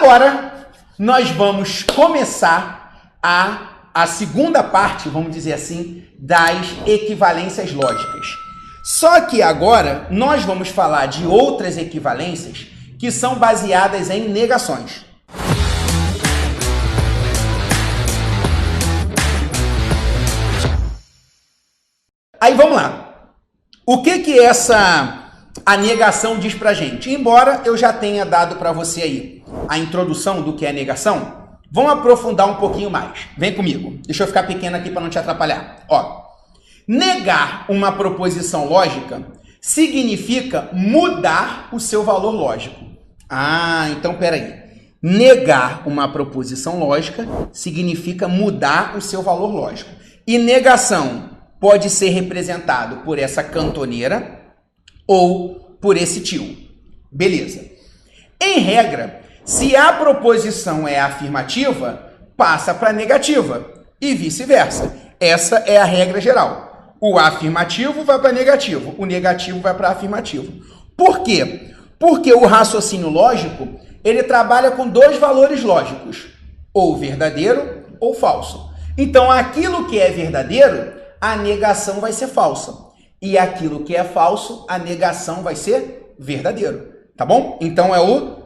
agora nós vamos começar a segunda parte, vamos dizer assim, das equivalências lógicas. Só que agora nós vamos falar de outras equivalências que são baseadas em negações. Aí vamos lá. O que a negação diz pra gente? Embora eu já tenha dado para você aí a introdução do que é negação, vamos aprofundar um pouquinho mais. Vem comigo. Deixa eu ficar pequeno aqui para não te atrapalhar. Ó, negar uma proposição lógica significa mudar o seu valor lógico. Ah, então peraí. Negar uma proposição lógica significa mudar o seu valor lógico. E negação pode ser representado por essa cantoneira ou por esse tio. Beleza. Em regra, se a proposição é afirmativa, passa para negativa e vice-versa. Essa é a regra geral. O afirmativo vai para negativo, o negativo vai para afirmativo. Por quê? Porque o raciocínio lógico, ele trabalha com dois valores lógicos, ou verdadeiro ou falso. Então, aquilo que é verdadeiro, a negação vai ser falsa. E aquilo que é falso, a negação vai ser verdadeiro. Tá bom? Então, é o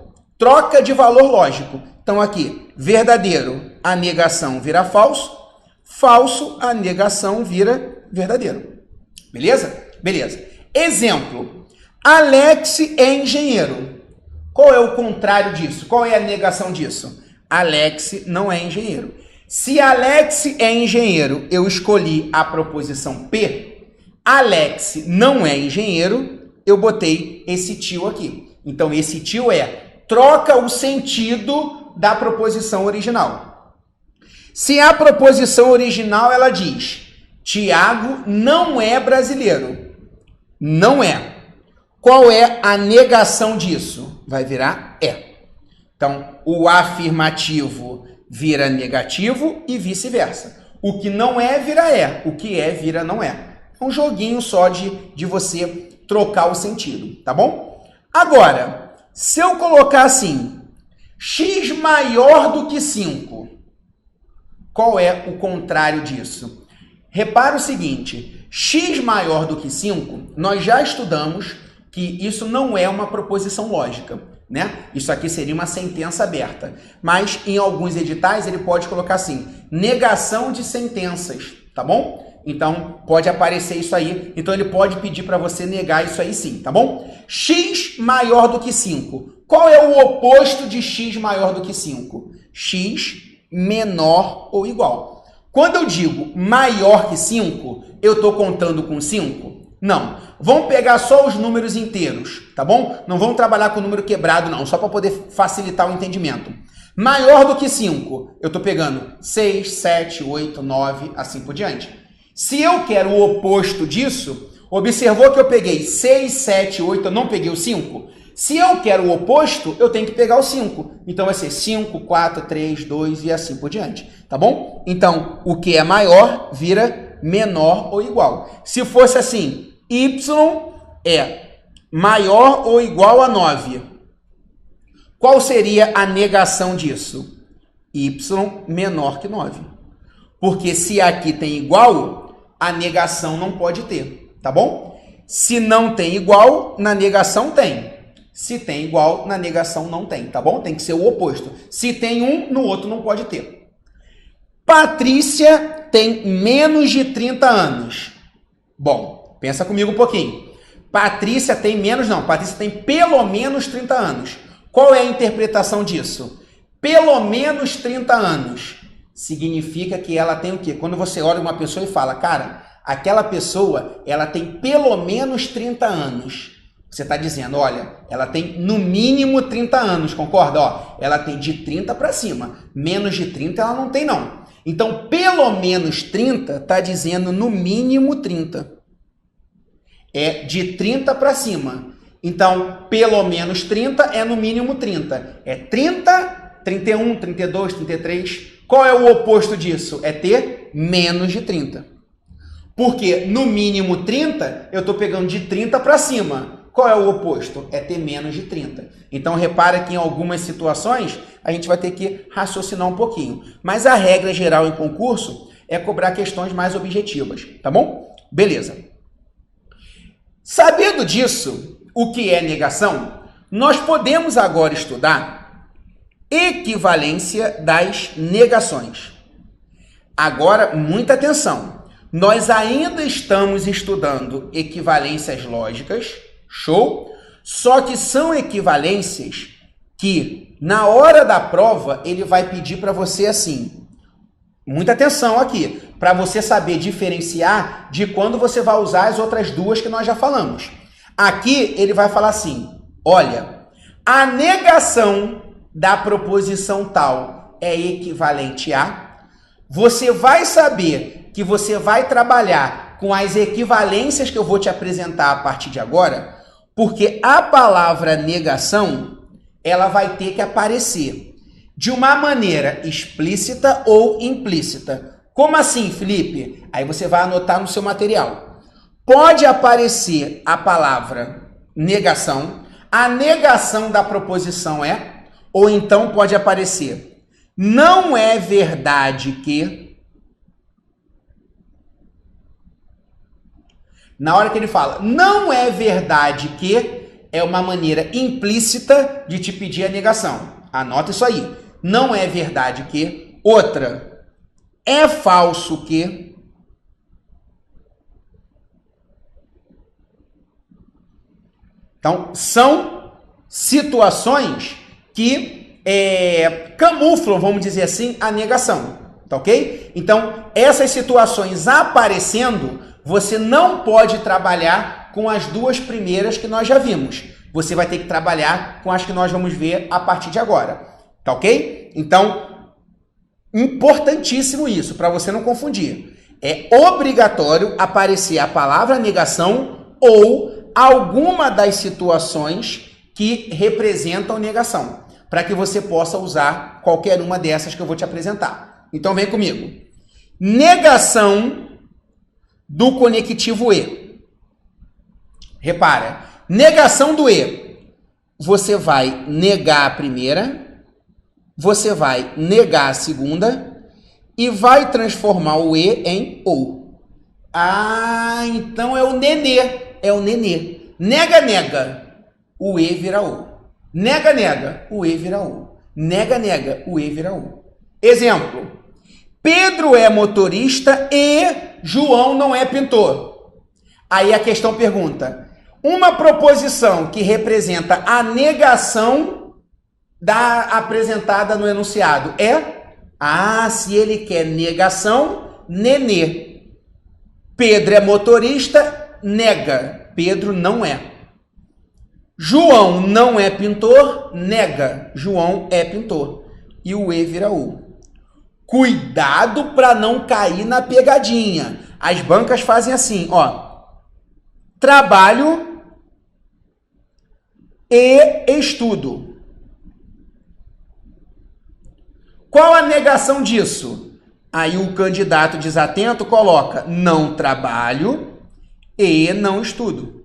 troca de valor lógico. Então, aqui, verdadeiro, a negação vira falso. Falso, a negação vira verdadeiro. Beleza? Beleza. Exemplo. Alex é engenheiro. Qual é o contrário disso? Qual é a negação disso? Alex não é engenheiro. Se Alex é engenheiro, eu escolhi a proposição P. Alex não é engenheiro, eu botei esse tio aqui. Então, esse tio troca o sentido da proposição original. Se a proposição original, ela diz, Tiago não é brasileiro. Não é. Qual é a negação disso? Vai virar é. Então, o afirmativo vira negativo e vice-versa. O que não é, vira é. O que é, vira não é. É um joguinho só de você trocar o sentido, tá bom? Agora, se eu colocar assim, x maior do que 5, qual é o contrário disso? Repara o seguinte, x maior do que 5, nós já estudamos que isso não é uma proposição lógica, né? Isso aqui seria uma sentença aberta. Mas em alguns editais ele pode colocar assim, negação de sentenças, tá bom? Então pode aparecer isso aí. Então ele pode pedir para você negar isso aí sim, tá bom? X maior do que 5. Qual é o oposto de x maior do que 5? X menor ou igual. Quando eu digo maior que 5, eu estou contando com 5? Não. Vamos pegar só os números inteiros, tá bom? Não vamos trabalhar com o número quebrado, não, só para poder facilitar o entendimento. Maior do que 5, eu estou pegando 6, 7, 8, 9, assim por diante. Se eu quero o oposto disso, observou que eu peguei 6, 7, 8, eu não peguei o 5? Se eu quero o oposto, eu tenho que pegar o 5. Então vai ser 5, 4, 3, 2 e assim por diante, tá bom? Então, o que é maior vira menor ou igual. Se fosse assim, y é maior ou igual a 9. Qual seria a negação disso? Y menor que 9. Porque se aqui tem igual, a negação não pode ter, tá bom? Se não tem igual, na negação tem. Se tem igual, na negação não tem, tá bom? Tem que ser o oposto. Se tem um, no outro não pode ter. Patrícia tem menos de 30 anos. Bom, pensa comigo um pouquinho. Patrícia tem menos, não. Patrícia tem pelo menos 30 anos. Qual é a interpretação disso? Pelo menos 30 anos. Significa que ela tem o quê? Quando você olha uma pessoa e fala, cara, aquela pessoa, ela tem pelo menos 30 anos. Você está dizendo, olha, ela tem no mínimo 30 anos, concorda? Ó, ela tem de 30 para cima. Menos de 30 ela não tem, não. Então, pelo menos 30 está dizendo no mínimo 30. É de 30 para cima. Então, pelo menos 30 é no mínimo 30. É 30, 31, 32, 33. Qual é o oposto disso? É ter menos de 30. Porque no mínimo 30, eu estou pegando de 30 para cima. Qual é o oposto? É ter menos de 30. Então, repara que em algumas situações a gente vai ter que raciocinar um pouquinho. Mas a regra geral em concurso é cobrar questões mais objetivas, tá bom? Beleza. Sabendo disso, o que é negação, nós podemos agora estudar equivalência das negações. Agora, muita atenção. Nós ainda estamos estudando equivalências lógicas, show? Só que são equivalências que, na hora da prova, ele vai pedir para você assim. Muita atenção aqui, para você saber diferenciar de quando você vai usar as outras duas que nós já falamos. Aqui ele vai falar assim, olha, a negação da proposição tal é equivalente a... Você vai saber que você vai trabalhar com as equivalências que eu vou te apresentar a partir de agora, porque a palavra negação, ela vai ter que aparecer de uma maneira explícita ou implícita. Como assim, Felipe? Aí você vai anotar no seu material. Pode aparecer a palavra negação, a negação da proposição é, ou então pode aparecer, não é verdade que... Na hora que ele fala, não é verdade que, é uma maneira implícita de te pedir a negação. Anota isso aí. Não é verdade que. Outra, é falso que. Então, são situações que camuflam, vamos dizer assim, a negação. Tá ok? Então, essas situações aparecendo, você não pode trabalhar com as duas primeiras que nós já vimos. Você vai ter que trabalhar com as que nós vamos ver a partir de agora. Tá ok? Então, importantíssimo isso, para você não confundir. É obrigatório aparecer a palavra negação ou alguma das situações que representam negação, para que você possa usar qualquer uma dessas que eu vou te apresentar. Então, vem comigo. Negação do conectivo e. Repara, negação do e. Você vai negar a primeira, você vai negar a segunda e vai transformar o e em ou. Ah, então é o nenê, é o nenê. Nega, nega, o e vira ou. Nega, nega, o e vira ou. Nega, nega, o e vira ou. Exemplo, Pedro é motorista e João não é pintor. Aí a questão pergunta, uma proposição que representa a negação apresentada no enunciado é? Ah, se ele quer negação, nenê. Pedro é motorista, nega. Pedro não é. João não é pintor, nega. João é pintor. E o e vira o. Cuidado para não cair na pegadinha. As bancas fazem assim, ó. Trabalho e estudo. Qual a negação disso? Aí o candidato desatento coloca não trabalho e não estudo.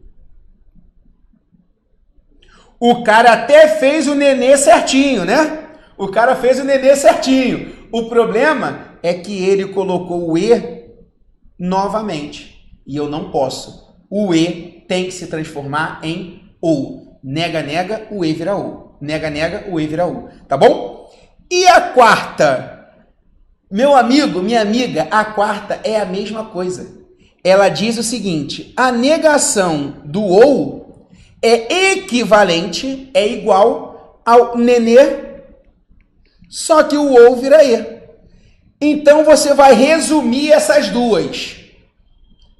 O cara até fez o nenê certinho, né? O cara fez o nenê certinho. O problema é que ele colocou o e novamente. E eu não posso. O e tem que se transformar em ou. Nega, nega, o e vira ou. Nega, nega, o e vira ou. Tá bom? E a quarta? Meu amigo, minha amiga, a quarta é a mesma coisa. Ela diz o seguinte, a negação do ou é equivalente, é igual ao nenê, só que o ou vira e. Então, você vai resumir essas duas.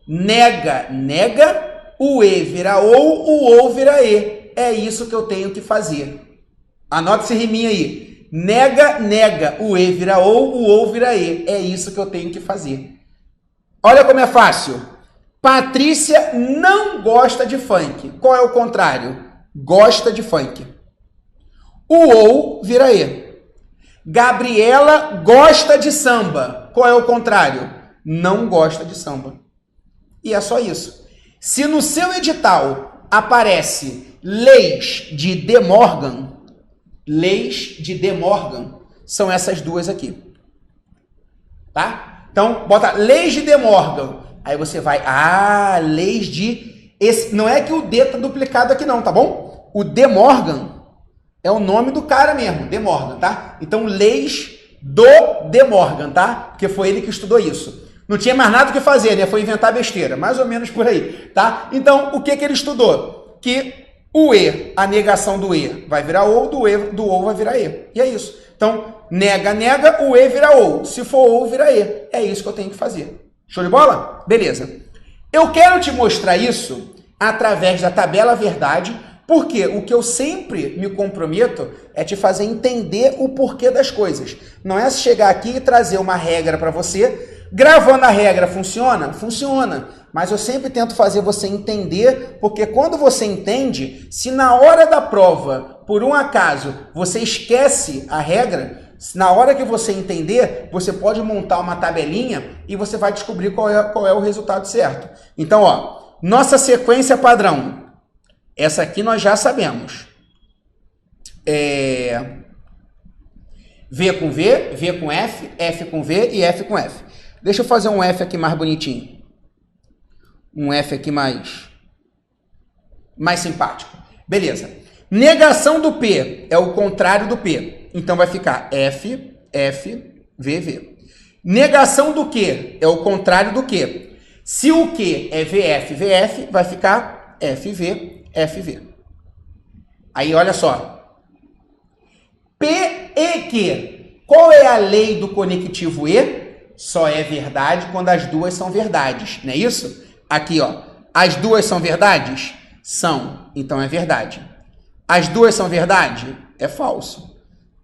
Nega, nega, o e vira ou vira e. É isso que eu tenho que fazer. Anota esse riminho aí. Nega, nega, o e vira ou vira e. É isso que eu tenho que fazer. Olha como é fácil. Patrícia não gosta de funk. Qual é o contrário? Gosta de funk. O ou vira e. Gabriela gosta de samba. Qual é o contrário? Não gosta de samba. E é só isso. Se no seu edital aparece leis de De Morgan. Leis de De Morgan são essas duas aqui. Tá? Então, bota leis de De Morgan. Aí você vai, leis de... não é que o D tá duplicado aqui não, tá bom? O De Morgan é o nome do cara mesmo, De Morgan, tá? Então, leis do De Morgan, tá? Porque foi ele que estudou isso. Não tinha mais nada o que fazer, né? Foi inventar besteira, mais ou menos por aí, tá? Então, o que ele estudou? Que o E, a negação do E vai virar ou, do ou vai virar E. E é isso. Então, nega, nega, o E vira ou. Se for ou, vira E. É isso que eu tenho que fazer. Show de bola? Beleza. Eu quero te mostrar isso através da tabela verdade, porque o que eu sempre me comprometo é te fazer entender o porquê das coisas. Não é chegar aqui e trazer uma regra para você. Gravando a regra funciona? Funciona. Mas eu sempre tento fazer você entender, porque quando você entende, se na hora da prova, por um acaso, você esquece a regra, na hora que você entender, você pode montar uma tabelinha e você vai descobrir qual é o resultado certo. Então, ó, nossa sequência padrão. Essa aqui nós já sabemos. V com V, V com F, F com V e F com F. Deixa eu fazer um F aqui mais bonitinho. Um F aqui mais simpático. Beleza. Negação do P é o contrário do P. Então vai ficar F, F, V, V. Negação do Q é o contrário do Q. Se o Q é VF, VF, vai ficar FV, FV. Aí olha só. P e Q. Qual é a lei do conectivo E? Só é verdade quando as duas são verdades, não é isso? Aqui, ó, as duas são verdades? São, então é verdade. As duas são verdade? É falso.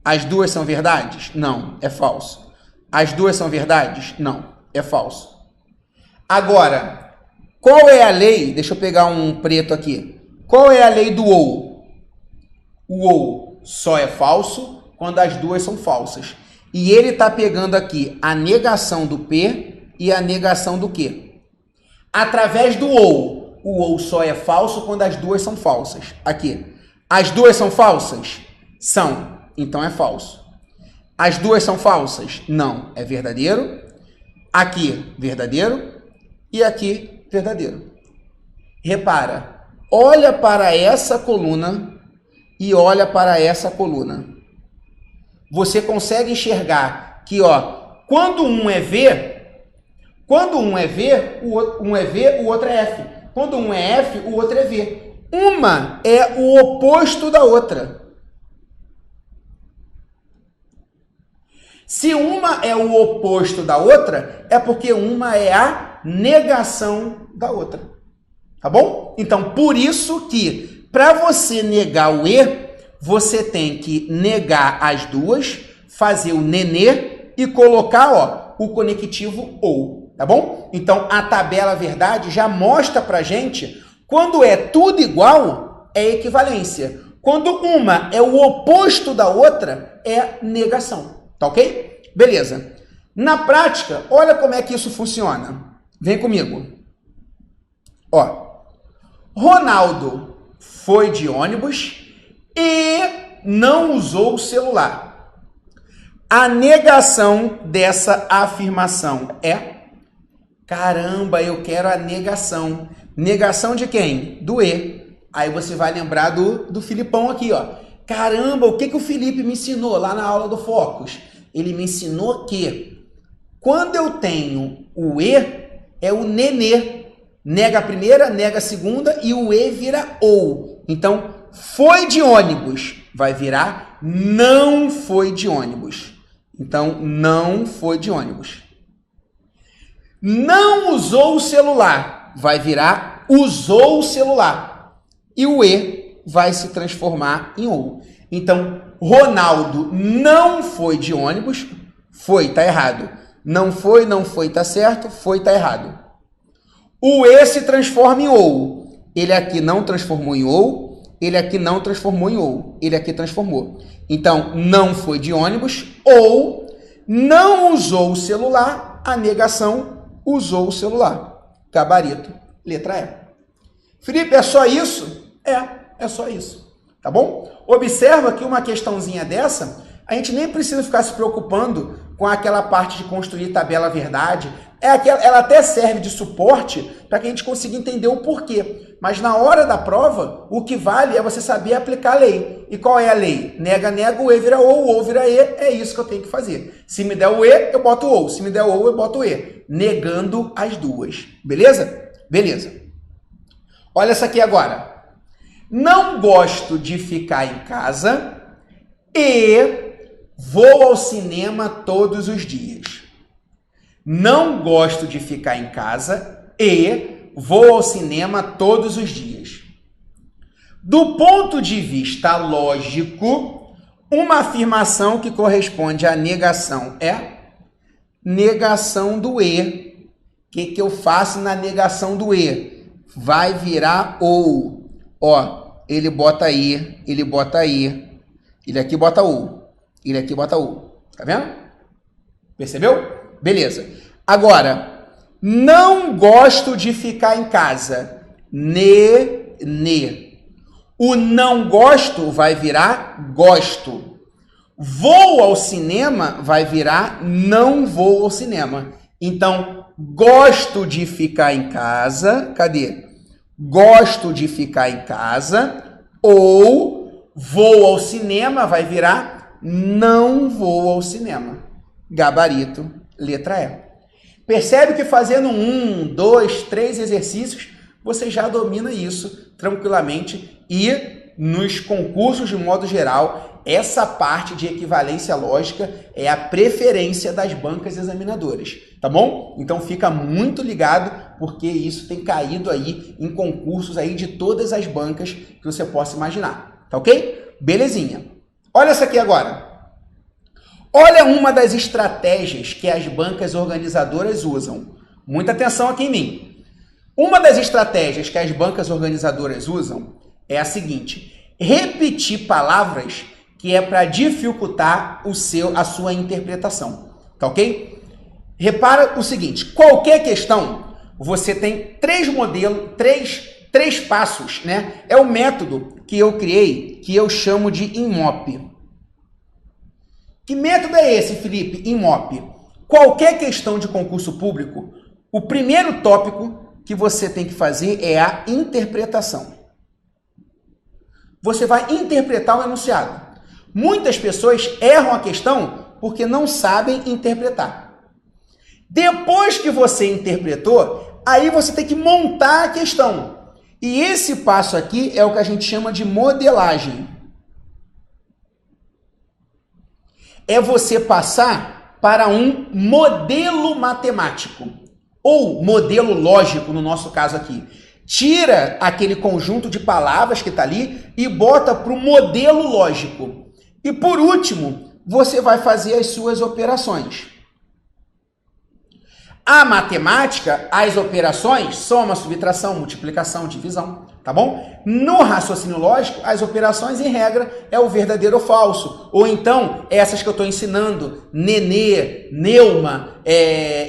As duas são verdades? Não, é falso. As duas são verdades? Não, é falso. Agora, qual é a lei? Deixa eu pegar um preto aqui. Qual é a lei do ou? O ou só é falso quando as duas são falsas. E ele está pegando aqui a negação do P e a negação do Q. Através do ou. O ou só é falso quando as duas são falsas. Aqui. As duas são falsas? São. Então é falso. As duas são falsas? Não. É verdadeiro. Aqui, verdadeiro. E aqui, verdadeiro. Repara. Olha para essa coluna e olha para essa coluna. Você consegue enxergar que, ó, quando um é V, um é V, o outro é F. Quando um é F, o outro é V. Uma é o oposto da outra. Se uma é o oposto da outra, é porque uma é a negação da outra. Tá bom? Então, por isso que, para você negar o E, você tem que negar as duas, fazer o nenê e colocar, ó, o conectivo ou, tá bom? Então, a tabela verdade já mostra pra gente, quando é tudo igual, é equivalência. Quando uma é o oposto da outra, é negação, tá ok? Beleza. Na prática, olha como é que isso funciona. Vem comigo. Ó, Ronaldo foi de ônibus e não usou o celular. A negação dessa afirmação é: caramba, eu quero a negação. Negação de quem? Do E. Aí você vai lembrar do Filipão aqui, ó. Caramba, o que o Felipe me ensinou lá na aula do Focus? Ele me ensinou que quando eu tenho o E, é o nenê. Nega a primeira, nega a segunda e o E vira ou. Então, foi de ônibus, vai virar não foi de ônibus. Então, não foi de ônibus. Não usou o celular, vai virar usou o celular. E o E vai se transformar em ou. Então, Ronaldo não foi de ônibus, foi, tá errado. Não foi, tá certo, foi, tá errado. O E se transforma em ou. Ele aqui não transformou em ou, ele aqui não transformou em ou, ele aqui transformou. Então, não foi de ônibus ou não usou o celular, a negação usou o celular. Gabarito, letra E. Felipe, é só isso? É só isso, tá bom? Observa que uma questãozinha dessa, a gente nem precisa ficar se preocupando com aquela parte de construir tabela verdade. Ela até serve de suporte para que a gente consiga entender o porquê. Mas na hora da prova, o que vale é você saber aplicar a lei. E qual é a lei? Nega, o E vira ou vira E, é isso que eu tenho que fazer. Se me der o E, eu boto o ou. Se me der o ou, eu boto o E. Negando as duas. Beleza? Beleza. Olha essa aqui agora. Não gosto de ficar em casa e vou ao cinema todos os dias. Não gosto de ficar em casa e vou ao cinema todos os dias. Do ponto de vista lógico, uma afirmação que corresponde à negação é negação do E. O que eu faço na negação do E? Vai virar ou. Ó, ele bota I, ele bota I. Ele aqui bota U. Ele aqui bota U. Tá vendo? Percebeu? Beleza. Agora, não gosto de ficar em casa. Ne. O não gosto vai virar gosto. Vou ao cinema vai virar não vou ao cinema. Então, gosto de ficar em casa. Cadê? Gosto de ficar em casa. Ou vou ao cinema vai virar não vou ao cinema. Gabarito, letra E. Percebe que fazendo 1, 2, 3 exercícios, você já domina isso tranquilamente e nos concursos de modo geral, essa parte de equivalência lógica é a preferência das bancas examinadoras, tá bom? Então fica muito ligado porque isso tem caído aí em concursos aí de todas as bancas que você possa imaginar, tá ok? Belezinha. Olha essa aqui agora. Olha uma das estratégias que as bancas organizadoras usam. Muita atenção aqui em mim. Uma das estratégias que as bancas organizadoras usam é a seguinte: repetir palavras que é para dificultar a sua interpretação. Tá ok? Repara o seguinte: qualquer questão, você tem três modelos, três passos, né? É o método que eu criei, que eu chamo de IMOP. Que método é esse, Felipe? IMOP. Qualquer questão de concurso público, o primeiro tópico que você tem que fazer é a interpretação. Você vai interpretar o enunciado. Muitas pessoas erram a questão porque não sabem interpretar. Depois que você interpretou, aí você tem que montar a questão. E esse passo aqui é o que a gente chama de modelagem. É você passar para um modelo matemático, ou modelo lógico, no nosso caso aqui. Tira aquele conjunto de palavras que está ali e bota para o modelo lógico. E por último, você vai fazer as suas operações. A matemática, as operações, soma, subtração, multiplicação, divisão, tá bom? No raciocínio lógico, as operações, em regra, é o verdadeiro ou falso. Ou então, essas que eu estou ensinando, nenê, neuma,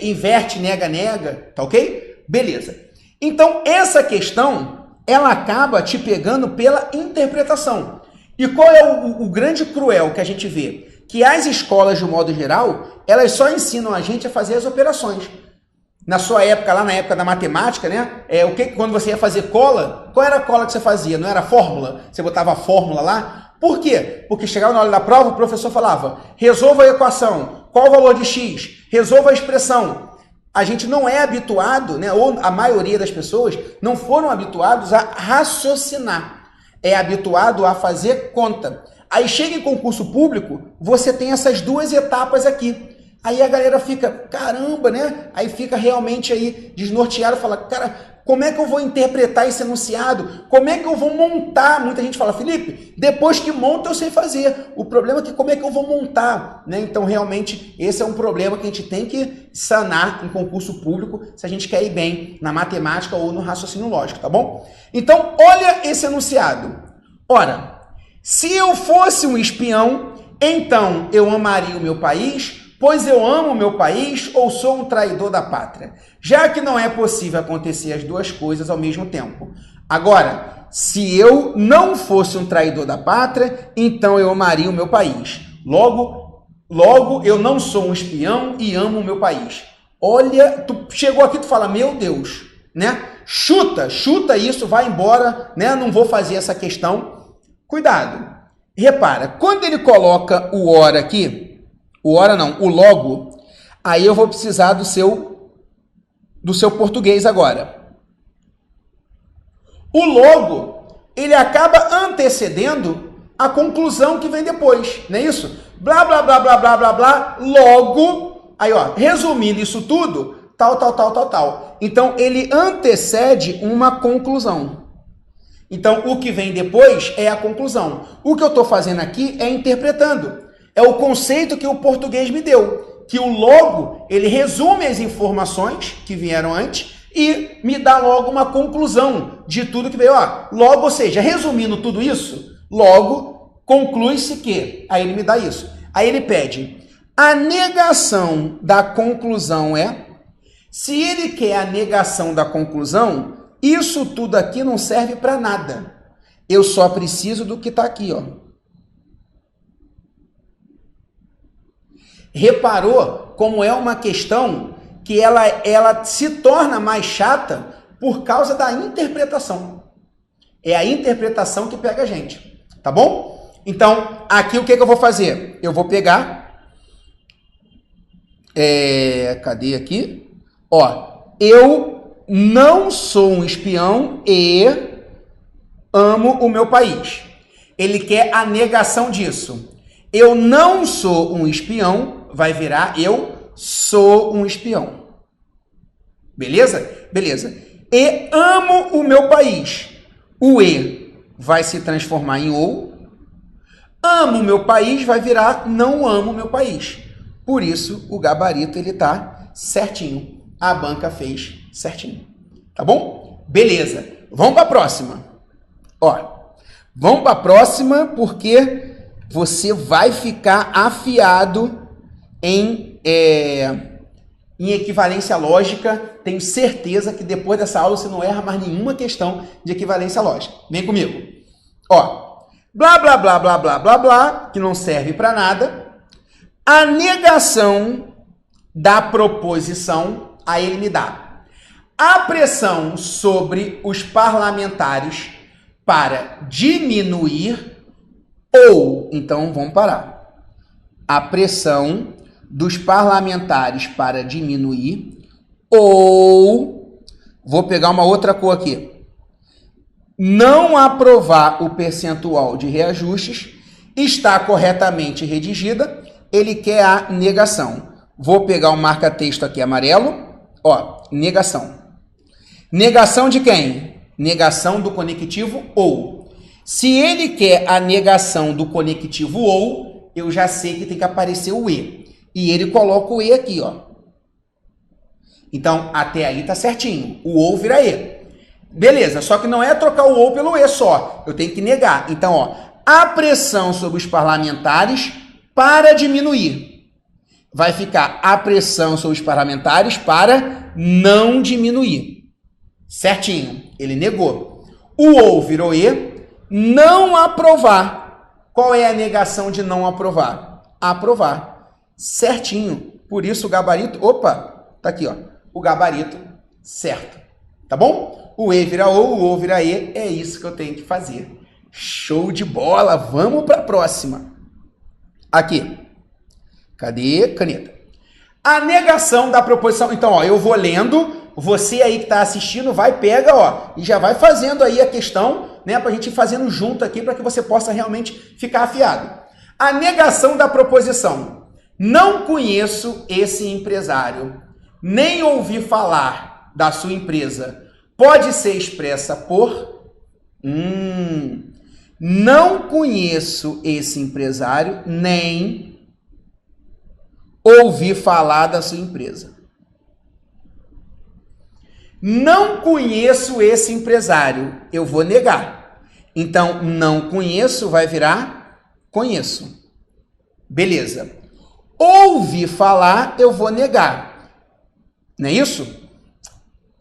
inverte, nega, tá ok? Beleza. Então, essa questão, ela acaba te pegando pela interpretação. E qual é o grande cruel que a gente vê? Que as escolas, de modo geral, elas só ensinam a gente a fazer as operações. Na sua época, lá na época da matemática, né? Quando você ia fazer cola, qual era a cola que você fazia? Não era fórmula? Você botava a fórmula lá? Por quê? Porque chegava na hora da prova, o professor falava: resolva a equação. Qual o valor de x? Resolva a expressão. A gente não é habituado, né? Ou a maioria das pessoas não foram habituados a raciocinar. É habituado a fazer conta. Aí chega em concurso público, você tem essas duas etapas aqui. Aí a galera fica, caramba, né? Aí fica realmente aí desnorteado, fala, cara, como é que eu vou interpretar esse enunciado? Como é que eu vou montar? Muita gente fala, Felipe, depois que monta eu sei fazer. O problema é que como é que eu vou montar? Né? Então, realmente, esse é um problema que a gente tem que sanar em concurso público se a gente quer ir bem na matemática ou no raciocínio lógico, tá bom? Então, olha esse enunciado. Ora, se eu fosse um espião, então eu amaria o meu país, pois eu amo o meu país ou sou um traidor da pátria? Já que não é possível acontecer as duas coisas ao mesmo tempo, Agora, se eu não fosse um traidor da pátria, então eu amaria o meu país. Logo eu não sou um espião e amo o meu país. Olha, tu chegou aqui, tu fala, meu Deus, né? Chuta isso, vai embora, né? Não vou fazer essa questão. Cuidado. Repara, quando ele coloca o ora aqui, o logo, aí eu vou precisar do seu português agora. O logo, ele acaba antecedendo a conclusão que vem depois, não é isso? Blá, blá, blá, blá, blá, blá, blá, logo, aí ó, resumindo isso tudo, tal. Então, ele antecede uma conclusão. Então, o que vem depois é a conclusão. O que eu estou fazendo aqui é interpretando. É o conceito que o português me deu, que o logo, ele resume as informações que vieram antes e me dá logo uma conclusão de tudo que veio. Ó, logo, ou seja, resumindo tudo isso, logo conclui-se que. Aí ele me dá isso. Aí ele pede, a negação da conclusão é... Se ele quer a negação da conclusão, isso tudo aqui não serve para nada. Eu só preciso do que está aqui, ó. Reparou como é uma questão que ela se torna mais chata por causa da interpretação. É a interpretação que pega a gente, tá bom? Então, aqui o que eu vou fazer? Eu vou pegar... cadê aqui? Ó, eu não sou um espião e amo o meu país. Ele quer a negação disso. Eu não sou um espião, vai virar eu sou um espião. Beleza? Beleza. E amo o meu país. O e vai se transformar em ou. Amo o meu país vai virar não amo o meu país. Por isso, o gabarito ele tá certinho. A banca fez certinho. Tá bom? Beleza. Vamos para a próxima. Ó, vamos para a próxima porque você vai ficar afiado em equivalência lógica. Tenho certeza que depois dessa aula você não erra mais nenhuma questão de equivalência lógica. Vem comigo. Ó, blá, blá, blá, blá, blá, blá, blá, que não serve para nada. A negação da proposição, aí ele me dá a pressão sobre os parlamentares para diminuir ou, então vamos parar, a pressão dos parlamentares para diminuir ou, vou pegar uma outra cor aqui, não aprovar o percentual de reajustes está corretamente redigida, ele quer a negação. Vou pegar o marca-texto aqui amarelo, ó, negação. Negação de quem? Negação do conectivo ou. Se ele quer a negação do conectivo ou, eu já sei que tem que aparecer o e. E ele coloca o e aqui, ó. Então, até aí tá certinho. O ou vira e. Beleza, só que não é trocar o ou pelo e só. Eu tenho que negar. Então, ó, a pressão sobre os parlamentares para diminuir. Vai ficar a pressão sobre os parlamentares para não diminuir. Certinho. Ele negou. O ou virou e. Não aprovar. Qual é a negação de não aprovar? Aprovar. Certinho. Por isso o gabarito... Opa! Tá aqui, ó. O gabarito certo. Tá bom? O e vira ou, o ou vira e. É isso que eu tenho que fazer. Show de bola. Vamos para a próxima. Aqui. Cadê? Caneta. A negação da proposição. Então, ó, eu vou lendo. Você aí que está assistindo, vai, pega, ó, e já vai fazendo aí a questão, né, para a gente ir fazendo junto aqui, para que você possa realmente ficar afiado. A negação da proposição. Não conheço esse empresário, nem ouvi falar da sua empresa. Pode ser expressa por... Não conheço esse empresário, nem... ouvi falar da sua empresa. Não conheço esse empresário. Eu vou negar. Então, não conheço vai virar conheço. Beleza. Ouvi falar, eu vou negar. Não é isso?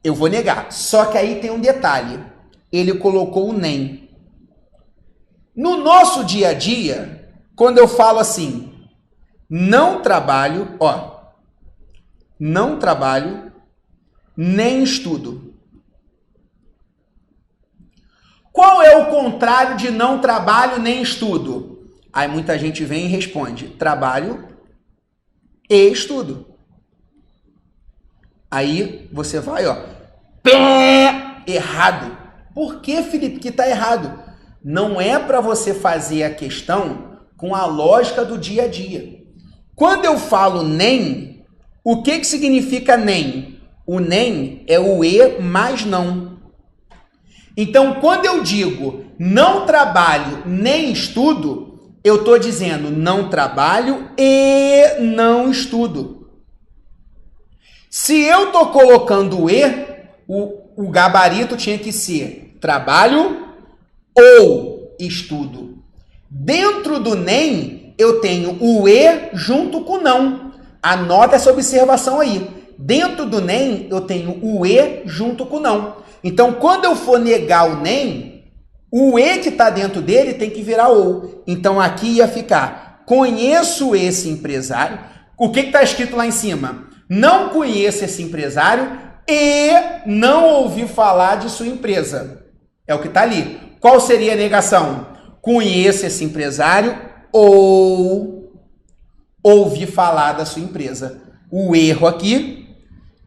Eu vou negar. Só que aí tem um detalhe. ele colocou o nem. No nosso dia a dia, quando eu falo assim, não trabalho, ó, não trabalho, nem estudo. Qual é o contrário de não trabalho nem estudo? Aí muita gente vem e responde, trabalho e estudo. Aí você vai, ó, errado. Por que, Felipe, que está errado? Não é para você fazer a questão com a lógica do dia a dia. Quando eu falo nem, o que significa nem? O nem é o e mais não. Então, quando eu digo não trabalho nem estudo, eu estou dizendo não trabalho e não estudo. Se eu estou colocando o e, o gabarito tinha que ser trabalho ou estudo. Dentro do nem, eu tenho o e junto com o não. Anota essa observação aí. Dentro do nem, eu tenho o e junto com o não. Então, quando eu for negar o nem, o e que está dentro dele tem que virar ou. Então, aqui ia ficar, conheço esse empresário. O que está escrito lá em cima? Não conheço esse empresário e não ouvi falar de sua empresa. É o que está ali. Qual seria a negação? Conheço esse empresário ou ouvi falar da sua empresa. O erro aqui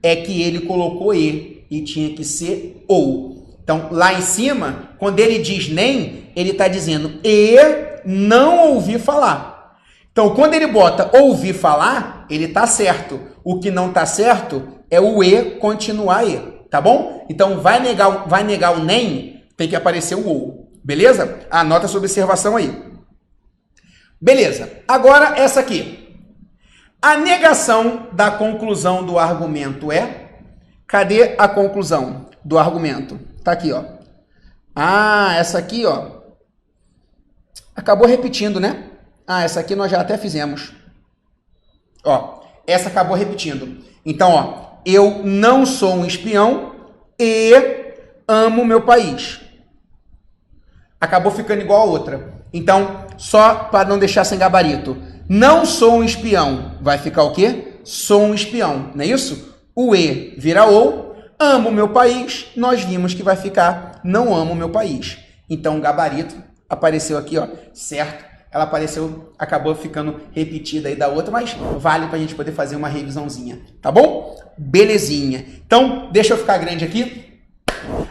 é que ele colocou e tinha que ser ou. Então, lá em cima, quando ele diz nem, ele está dizendo e não ouvi falar. Então, quando ele bota ouvir falar, ele está certo. O que não está certo é o e continuar e, tá bom? Então, vai negar o nem, tem que aparecer o ou. Beleza? Anota essa observação aí. Beleza. Agora, essa aqui. A negação da conclusão do argumento é... Cadê a conclusão do argumento? Tá aqui, ó. Ah, essa aqui, ó. Acabou repetindo, né? Ah, essa aqui nós já até fizemos. Ó, essa acabou repetindo. Então, ó. Eu não sou um espião e amo meu país. Acabou ficando igual a outra. Então, só para não deixar sem gabarito. Não sou um espião. Vai ficar o quê? Sou um espião. Não é isso? O e vira ou. Amo meu país. Nós vimos que vai ficar não amo meu país. Então, o gabarito apareceu aqui, ó. Certo? Ela apareceu, acabou ficando repetida aí da outra, mas vale para a gente poder fazer uma revisãozinha. Tá bom? Belezinha. Então, deixa eu ficar grande aqui.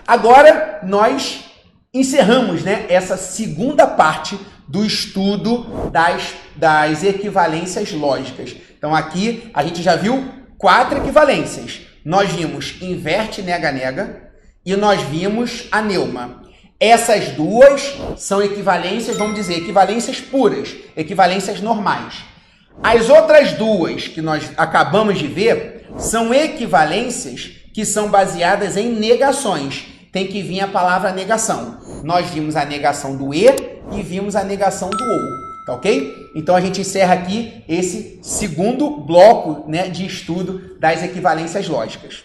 Agora, nós... encerramos, né, essa segunda parte do estudo das equivalências lógicas. Então, aqui a gente já viu 4 equivalências. Nós vimos inverte, nega, nega e nós vimos aneuma. Essas duas são equivalências, vamos dizer, equivalências puras, equivalências normais. As outras duas que nós acabamos de ver são equivalências que são baseadas em negações. Tem que vir a palavra negação. Nós vimos a negação do e vimos a negação do ou, tá ok? Então a gente encerra aqui esse segundo bloco, né, de estudo das equivalências lógicas.